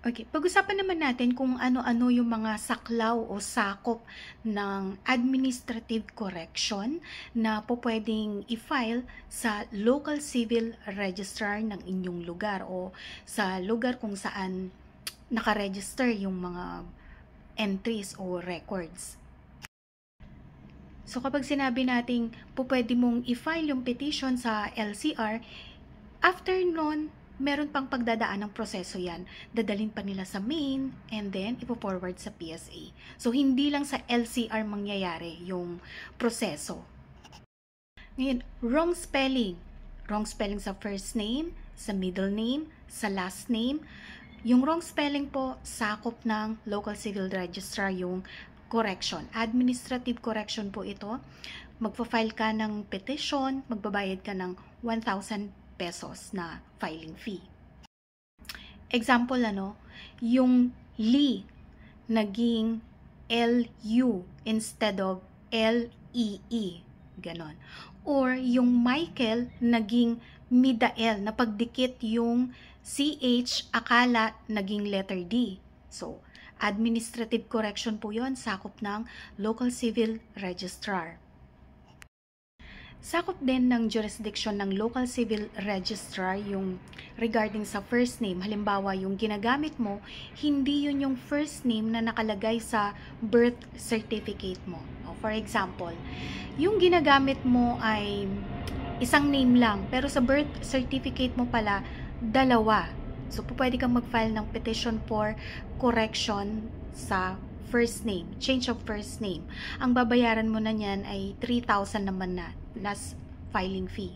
Okay, pag-usapan naman natin kung ano-ano yung mga saklaw o sakop ng administrative correction na pupwedeng i-file sa local civil registrar ng inyong lugar o sa lugar kung saan nakaregister yung mga entries o records. So kapag sinabi nating pupwede mong i-file yung petition sa LCR, after nun, meron pang pagdadaan ng proseso yan. Dadalhin pa nila sa main and then ipo-forward sa PSA. So, hindi lang sa LCR mangyayari yung proseso. Ngayon, wrong spelling. Wrong spelling sa first name, sa middle name, sa last name. Yung wrong spelling po, sakop ng local civil registrar yung correction. Administrative correction po ito. Magpa-file ka ng petition, magbabayad ka ng 1,000 pesos na filing fee. Example yung Lee naging L-U instead of L-E-E. Ganon. Or yung Michael naging Midael, na pagdikit yung CH, akala naging letter D. So, administrative correction po yon, sakop ng local civil registrar. Sakop din ng jurisdiction ng local civil registrar yung regarding sa first name. Halimbawa, yung ginagamit mo, hindi yun yung first name na nakalagay sa birth certificate mo. For example, yung ginagamit mo ay isang name lang, pero sa birth certificate mo pala, dalawa. So, pwede kang mag-file ng petition for correction sa first name, change of first name. Ang babayaran mo na niyan ay 3,000 naman na plus filing fee.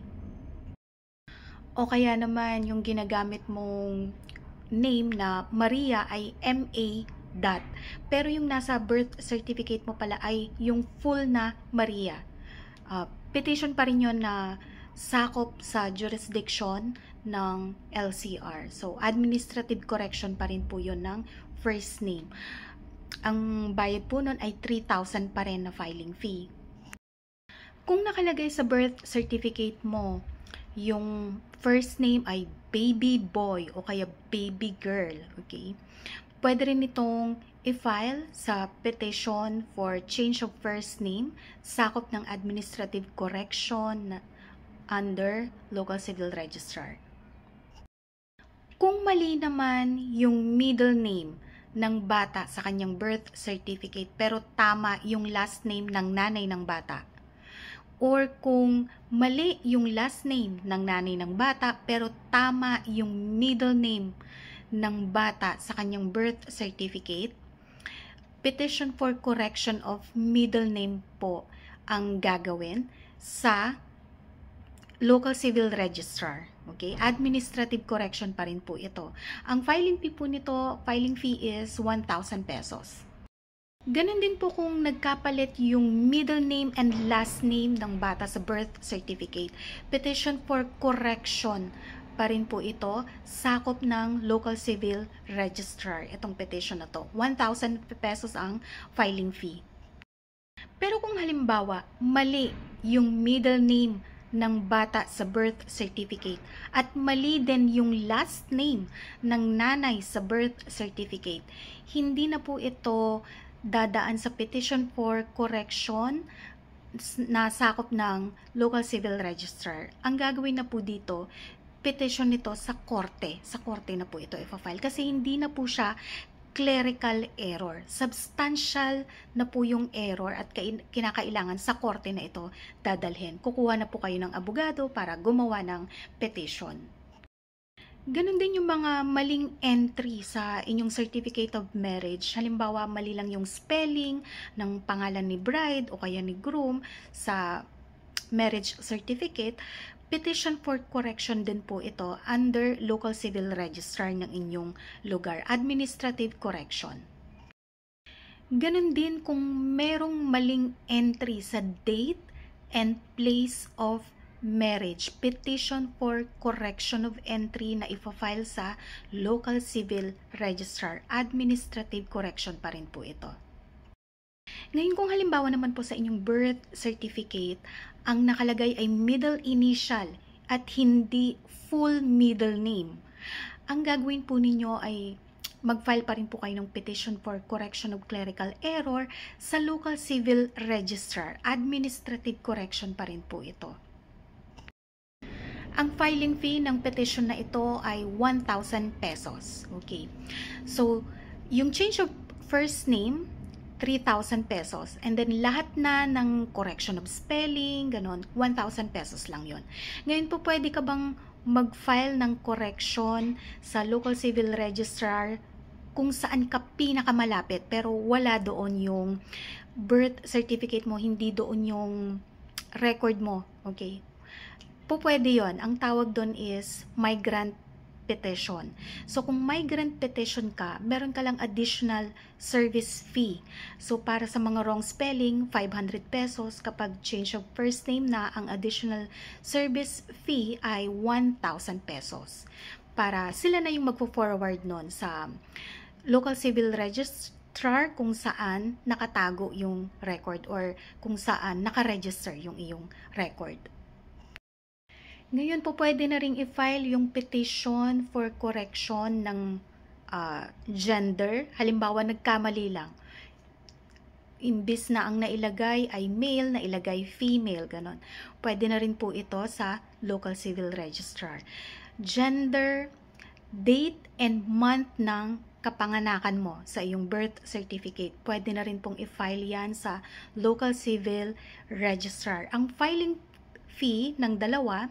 O kaya naman yung ginagamit mong name na Maria ay MA dot. Pero yung nasa birth certificate mo pala ay yung full na Maria. Petition pa rin yun na sakop sa jurisdiction ng LCR. So, administrative correction pa rin po yun ng first name. Ang bayad po nun ay 3,000 pa rin na filing fee. Kung nakalagay sa birth certificate mo, yung first name ay baby boy o kaya baby girl, okay? Pwede rin itong i-file sa petition for change of first name, sakop ng administrative correction under local civil registrar. Kung mali naman yung middle name ng bata sa kanyang birth certificate pero tama yung last name ng nanay ng bata, or kung mali yung last name ng nanay ng bata pero tama yung middle name ng bata sa kanyang birth certificate, petition for correction of middle name po ang gagawin sa local civil registrar. Okay? Administrative correction pa rin po ito. Ang filing fee po nito, filing fee is 1,000 pesos. Ganon din po kung nagkapalit yung middle name and last name ng bata sa birth certificate. Petition for correction pa rin po ito, sakop ng local civil registrar. Itong petition na to, 1,000 pesos ang filing fee. Pero kung halimbawa, mali yung middle name ng bata sa birth certificate at mali din yung last name ng nanay sa birth certificate, hindi na po ito dadaan sa petition for correction na sakop ng local civil registrar. Ang gagawin na po dito, petition nito sa korte. Sa korte na po ito i-file kasi hindi na po siya clerical error. Substantial na po yung error at kinakailangan sa korte na ito dadalhin. Kukuha na po kayo ng abogado para gumawa ng petition. Ganon din yung mga maling entry sa inyong certificate of marriage. Halimbawa, mali lang yung spelling ng pangalan ni bride o kaya ni groom sa marriage certificate. Petition for correction din po ito under local civil registrar ng inyong lugar. Administrative correction. Ganon din kung merong maling entry sa date and place of marriage. Petition for correction of entry na ipa-file sa local civil registrar. Administrative correction pa rin po ito. Ngayon kung halimbawa naman po sa inyong birth certificate, ang nakalagay ay middle initial at hindi full middle name. Ang gagawin po ninyo ay mag-file pa rin po kayo ng petition for correction of clerical error sa local civil registrar. Administrative correction pa rin po ito. Ang filing fee ng petition na ito ay 1,000 pesos. Okay. So, yung change of first name, 3,000 pesos. And then, lahat na ng correction of spelling, ganon, 1,000 pesos lang yon. Ngayon po, pwede ka bang mag-file ng correction sa local civil registrar kung saan ka pinakamalapit, pero wala doon yung birth certificate mo, hindi doon yung record mo. Okay. Po pwede yon. Ang tawag doon is migrant petition. So, kung migrant petition ka, meron ka lang additional service fee. So, para sa mga wrong spelling, 500 pesos. Kapag change of first name na, ang additional service fee ay 1,000 pesos. Para sila na yung magpo-forward nun sa local civil registrar kung saan nakatago yung record or kung saan nakaregister yung iyong record. Ngayon po, pwede na ring i-file yung petition for correction ng gender. Halimbawa, nagkamali lang. Imbis na ang nailagay ay male, nailagay female, ganon. Pwede na rin po ito sa local civil registrar. Gender, date, and month ng kapanganakan mo sa iyong birth certificate. Pwede na rin pong i-file yan sa local civil registrar. Ang filing fee ng dalawa,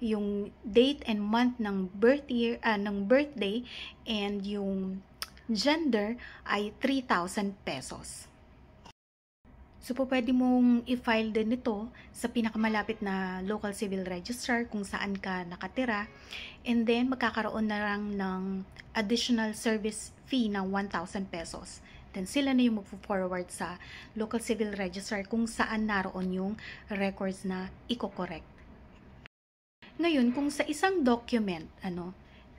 yung date and month ng birth year, ng birthday, and yung gender ay 3,000 pesos. So, po pwede mong i-file din ito sa pinakamalapit na local civil registrar kung saan ka nakatira, and then magkakaroon na lang ng additional service fee na 1,000 pesos. Then sila na yung mag-forward sa local civil registrar kung saan naroon yung records na i-correct. Ngayon, kung sa isang document,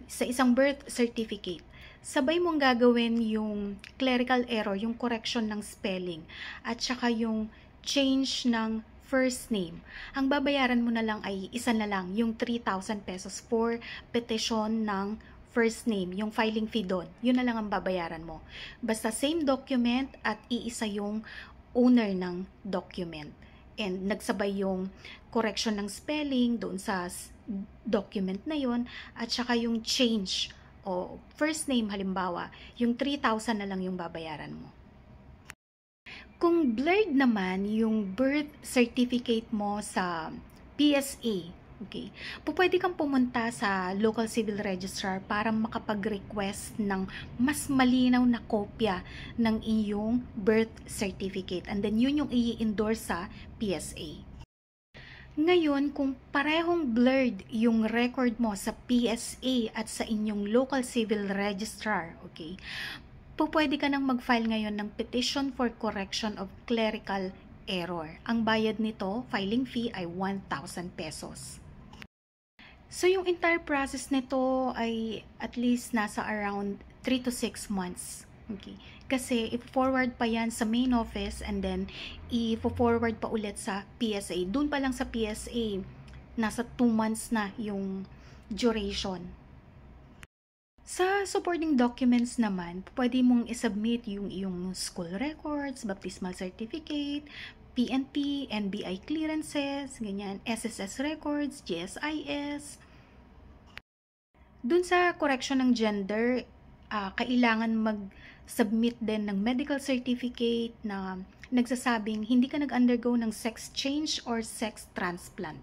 sa isang birth certificate, sabay mong gagawin yung clerical error, yung correction ng spelling, at saka yung change ng first name. Ang babayaran mo na lang ay isa na lang, yung 3,000 pesos for petition ng first name, yung filing fee doon. Yun na lang ang babayaran mo. Basta same document at iisa yung owner ng document. And nagsabay yung correction ng spelling doon sa document na yun, at saka yung change o first name halimbawa, yung 3,000 na lang yung babayaran mo. Kung blurred naman yung birth certificate mo sa PSA, okay, pwede kang pumunta sa local civil registrar para makapag-request ng mas malinaw na kopya ng iyong birth certificate. And then yun yung i-endorse sa PSA. Ngayon, kung parehong blurred yung record mo sa PSA at sa inyong local civil registrar, okay, pwede ka nang mag-file ngayon ng petition for correction of clerical error. Ang bayad nito, filing fee, ay 1,000 pesos. So, yung entire process nito ay at least nasa around 3 to 6 months. Okay. Kasi, i-forward pa yan sa main office and then, i-forward pa ulit sa PSA. Doon pa lang sa PSA, nasa 2 months na yung duration. Sa supporting documents naman, pwede mong isubmit yung iyong school records, baptismal certificate, PNP, NBI clearances, ganyan, SSS records, GSIS. Dun sa correction ng gender, kailangan mag-submit din ng medical certificate na nagsasabing hindi ka nag-undergo ng sex change or sex transplant.